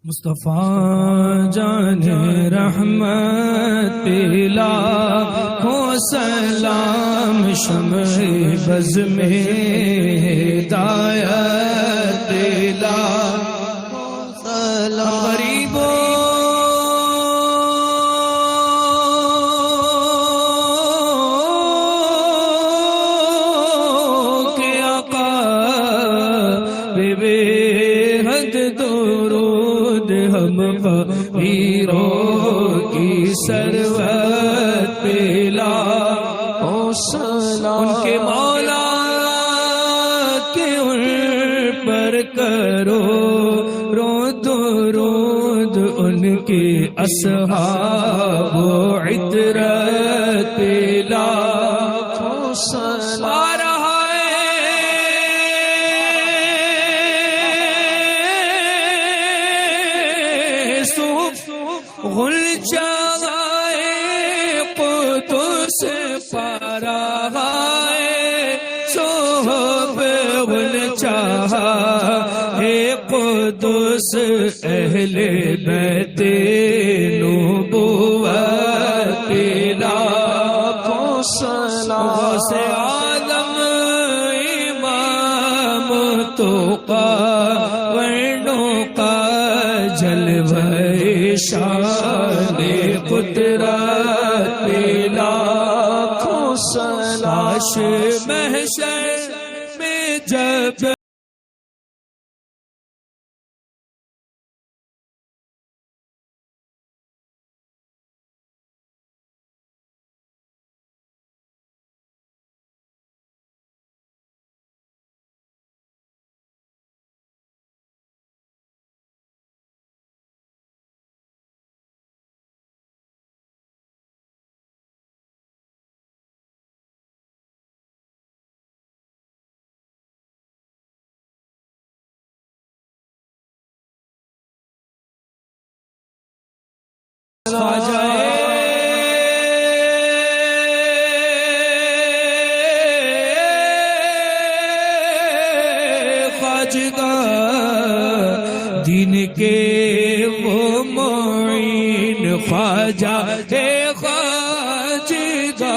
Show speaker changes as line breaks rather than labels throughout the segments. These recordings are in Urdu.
مصطفیٰ جان رحمت پلا کو سلام شمع بز میں ہدایت پلا سلام غریبوں کے آقا بے حد درود ہم فقیروں کی سروت پلا ان کے مولا کے ان پر کرو رو درود ان کے اصحاب و عطرت پلا غلچہ قدس پرائے صحب غلچہ قدس اہل بیت نبوت پلا غوث عالم امام تقی ورنوں کا جلوہ شان قدرت پلا لاش محشر میں جب خواجہ دین کے وہ معین خواجہ خواجہ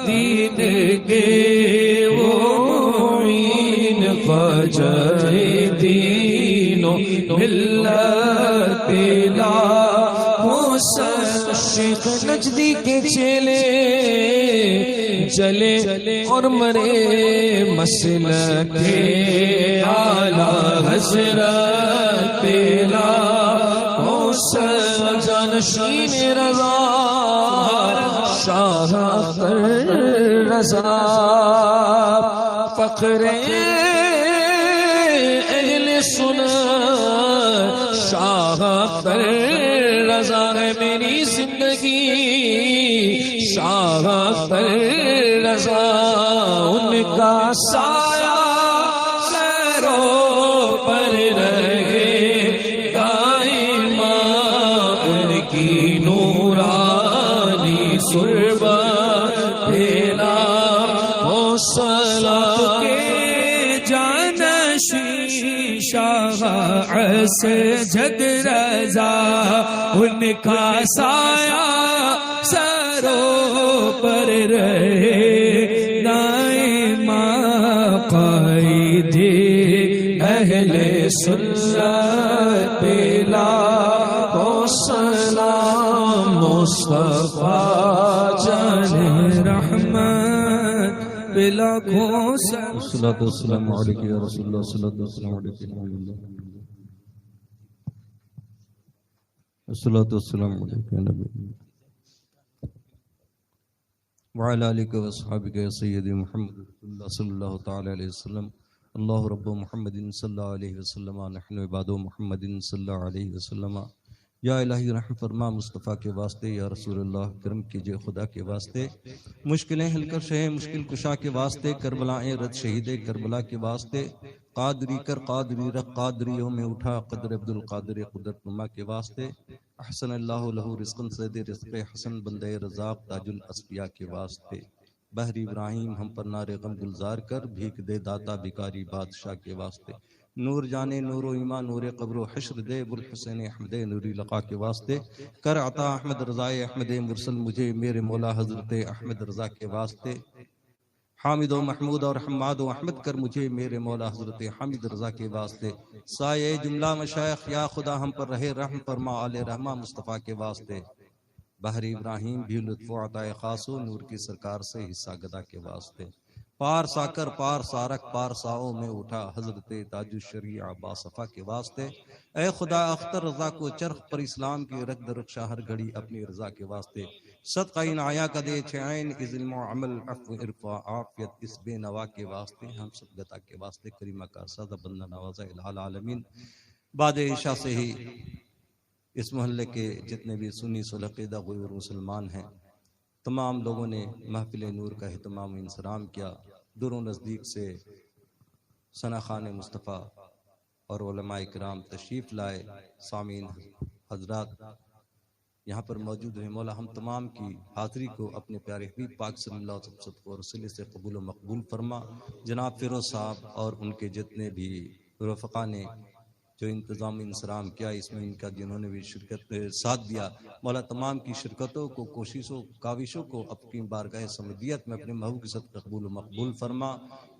دین کے وہ معین خواجہ دین و ملت پلا شیخ نجدی کے چیلے چلے اور مرے مسلک اعلیٰ حضرت پلا جانشین رضا شاہ رضا فخر اہل سنت شاہ رضا ہے میری زندگی شاہ رضا ان کا سایہ سروں پر رہے دائما ان کی نورانی صحبت پلا ہو صلاح کے جانشین شاہ جگ رضا ان کا سایہ سروں پر رہے دائما قائد اہل سنت پلا ہو سلام مصطفیٰ جان رحمت پلا کو
الصلاۃ والسلام علیک یا رسول اللہ الصلاۃ والسلام علیک یا نبی اللہ الصلاۃ والسلام علیک یا نبی اللہ وعلی آلک و اصحابک یا سیدی محمد صلی اللہ تعالی علیہ وسلم اللہ رب محمد صلی اللہ علیہ وسلم نحن عباد محمد صلی اللہ علیہ وسلم یا الہی رحم فرما مصطفیٰ کے واسطے یا رسول اللہ کرم کیجئے خدا کے واسطے مشکلیں حل کر شہ مشکل کشا کے واسطے کربلائیں رد شہید کربلا کے واسطے قادری کر قادری رکھ قادریوں میں اٹھا قدر عبد القادر قدرت نما کے واسطے احسن اللہ لہو رزقن سید رزق حسن بندے رزاق تاج الاسفیاء کے واسطے بحر ابراہیم ہم پر نار غم گلزار کر بھیک دے داتا بھکاری بادشاہ کے واسطے نور جانے نور و ایمان نور قبر و حشر دے ابوالحسین احمد نوری لقا کے واسطے کر عطا احمد رضا احمد مرسل مجھے میرے مولا حضرت احمد رضا کے واسطے حامد و محمود اور حماد و احمد کر مجھے میرے مولا حضرت حامد رضا کے واسطے سایہ جملہ مشائخ یا خدا ہم پر رہے رحم فرما آل رحمہ مصطفیٰ کے واسطے بحر ابراہیم بھی لطف و عطائے خاص و نور کی سرکار سے حصہ گدا کے واسطے پار ساکر پار سارک پار ساؤں میں اٹھا حضرت تاج الشریعہ باصفا کے واسطے اے خدا اختر رضا کو چرخ پر اسلام کی رکھ درخشا ہر گھڑی اپنی رضا کے واسطے صدقہ ان آیا کا دے چھائن از علم و عمل عفو عرفا عافیت اس بے نوا کے واسطے ہم سب گتا کے واسطے کریمہ کا سادہ بندہ نوازہ الہ العالمین بعد عشاء سے ہی اس محلے کے جتنے بھی سنی سلقیدہ غیور مسلمان ہیں تمام لوگوں نے محفل نور کا اہتمام و انصرام کیا دور و نزدیک سے ثنا خان مصطفیٰ اور علماء کرام تشریف لائے سامعین حضرات یہاں پر موجود ہیں مولا ہم تمام کی حاضری کو اپنے پیارے حبیب پاک صلی اللہ علیہ وسلم اور وسیلے سے قبول و مقبول فرما جناب فیروز صاحب اور ان کے جتنے بھی رفقا نے جو انتظام انصرام کیا اس میں ان کا جنہوں نے بھی شرکت ساتھ دیا مولا تمام کی شرکتوں کو کوششوں کاوشوں کو اپنی بارگاہ سمدیت میں اپنے محبوب کے ساتھ قبول و مقبول فرما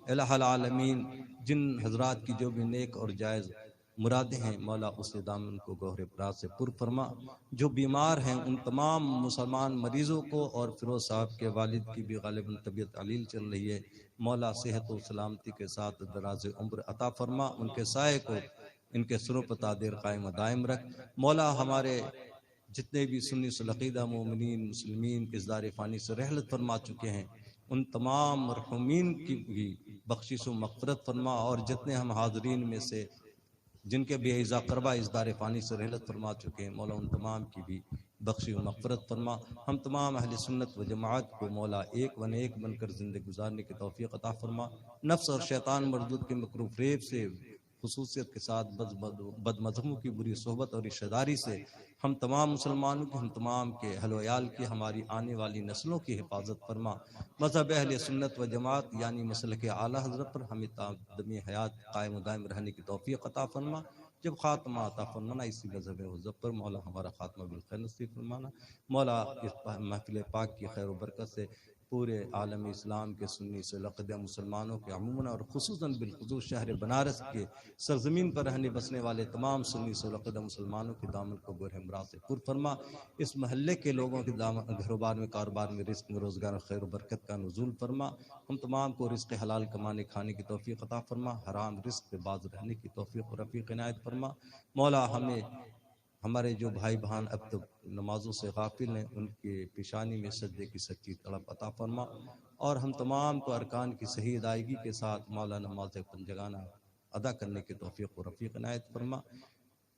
الہ العالمین جن حضرات کی جو بھی نیک اور جائز مرادیں ہیں مولا اس دامن کو گوہر برات سے پر فرما جو بیمار ہیں ان تمام مسلمان مریضوں کو اور فیروز صاحب کے والد کی بھی غالباً طبیعت علیل چل رہی ہے مولا صحت و سلامتی کے ساتھ دراز عمر عطا فرما ان کے سائے کو ان کے سروں پر تادیر قائم و دائم رکھ مولا ہمارے جتنے بھی سنی سلقیدہ مومنین مسلمین اس دار فانی سے رحلت فرما چکے ہیں ان تمام مرحومین کی بھی بخشش و مغفرت فرما اور جتنے ہم حاضرین میں سے جن کے بے عزا قربہ اس دار فانی سے رحلت فرما چکے ہیں مولا ان تمام کی بھی بخشش و مغفرت فرما ہم تمام اہل سنت و جماعت کو مولا ایک ون ایک بن کر زندگی گزارنے کی توفیق عطا فرما نفس اور شیطان مردود کے مکر و فریب سے خصوصیت کے ساتھ بد مذہبوں کی بری صحبت اور رشتہ داری سے ہم تمام مسلمانوں کی ہم تمام کے اہل و عیال کی ہماری آنے والی نسلوں کی حفاظت فرما مذہب اہل سنت و جماعت یعنی مسلک اعلیٰ حضرت پر ہمیں تادمی حیات قائم و دائم رہنے کی توفیق عطا فرما جب خاتمہ عطا فرمانا اسی مذہب حضرت پر مولا ہمارا خاتمہ بالخیر نصیب فرمانا مولا اس محفل پاک کی خیر و برکت سے پورے عالم اسلام کے سنی سے لقدہ مسلمانوں کے عموماً اور خصوصاً بالخصوص شہر بنارس کے سرزمین پر رہنے بسنے والے تمام سنی سے لقدہ مسلمانوں کے دامن کو گوہر ہمراہ سے پر فرما اس محلے کے لوگوں کے گھروبار میں کاروبار میں رزق میں روزگار خیر و برکت کا نزول فرما ہم تمام کو رزق حلال کمانے کھانے کی توفیق عطا فرما حرام رزق سے باز رہنے کی توفیق و رفیق عنایت فرما مولا ہمیں ہمارے جو بھائی بہن اب تک نمازوں سے غافل ہیں ان کے پیشانی میں سجدے کی سچی طلب عطا فرما اور ہم تمام کو ارکان کی صحیح ادائیگی کے ساتھ مولا نماز پنجگانہ ادا کرنے کی توفیق و رفیق عنایت فرما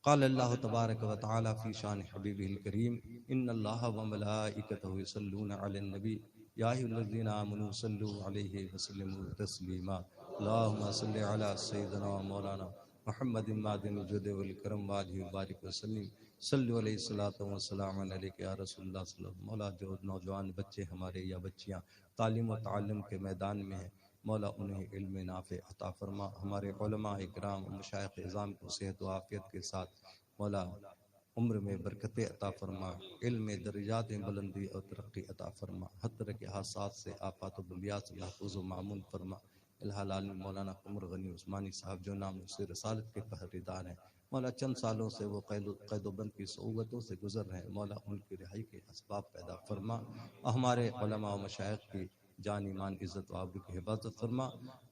قال اللہ تبارک و تعالی فی شان حبیبہ الکریم ان اللہ و ملائکتہ یصلون علی النبی یا ایھا الذین آمنوا صلوا علیہ وسلموا تسلیما اللہم صل علی سیدنا مولانا محمد مادن الجود والکرم واجہ بارک وسلم صلی علیہ الصلوۃ والسلام علیک یا رسول اللہ صلی اللہ علیہ وسلم مولا جو نوجوان بچے ہمارے یا بچیاں تعلیم و تعلم کے میدان میں ہیں مولا انہیں علم نافع عطا فرما ہمارے علماء اکرام مشائخ اعظام کو صحت و عافیت کے ساتھ مولا عمر میں برکت عطا فرما علم درجات بلندی اور ترقی عطا فرما ہر طرح کے حادثات سے آفات و بلیات سے محفوظ و معمون فرما الہ العالمین مولانا قمر غنی عثمانی صاحب جو نام سے رسالت کے پہریدار ہیں مولا چند سالوں سے وہ قید و بند کی صعوبتوں سے گزر رہے ہیں مولا ان کی رہائی کے اسباب پیدا فرما ہمارے علماء و مشائخ کی جان ایمان عزت و آبرو کی حفاظت فرما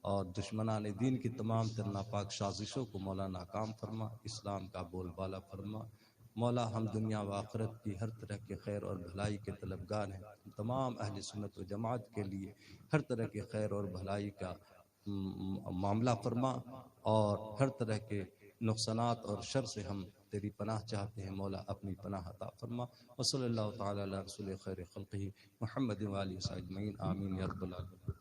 اور دشمنان دین کی تمام تر ناپاک سازشوں کو مولا ناکام فرما اسلام کا بول بالا فرما مولا ہم دنیا و آخرت کی ہر طرح کے خیر اور بھلائی کے طلبگار ہیں تمام اہل سنت و جماعت کے لیے ہر طرح کے خیر اور بھلائی کا معاملہ فرما اور ہر طرح کے نقصانات اور شر سے ہم تیری پناہ چاہتے ہیں مولا اپنی پناہ عطا فرما وصلی اللہ تعالی علی رسول خیر خلقہ محمد و آلہ وصحبہ اجمعین آمین یا رب العالمین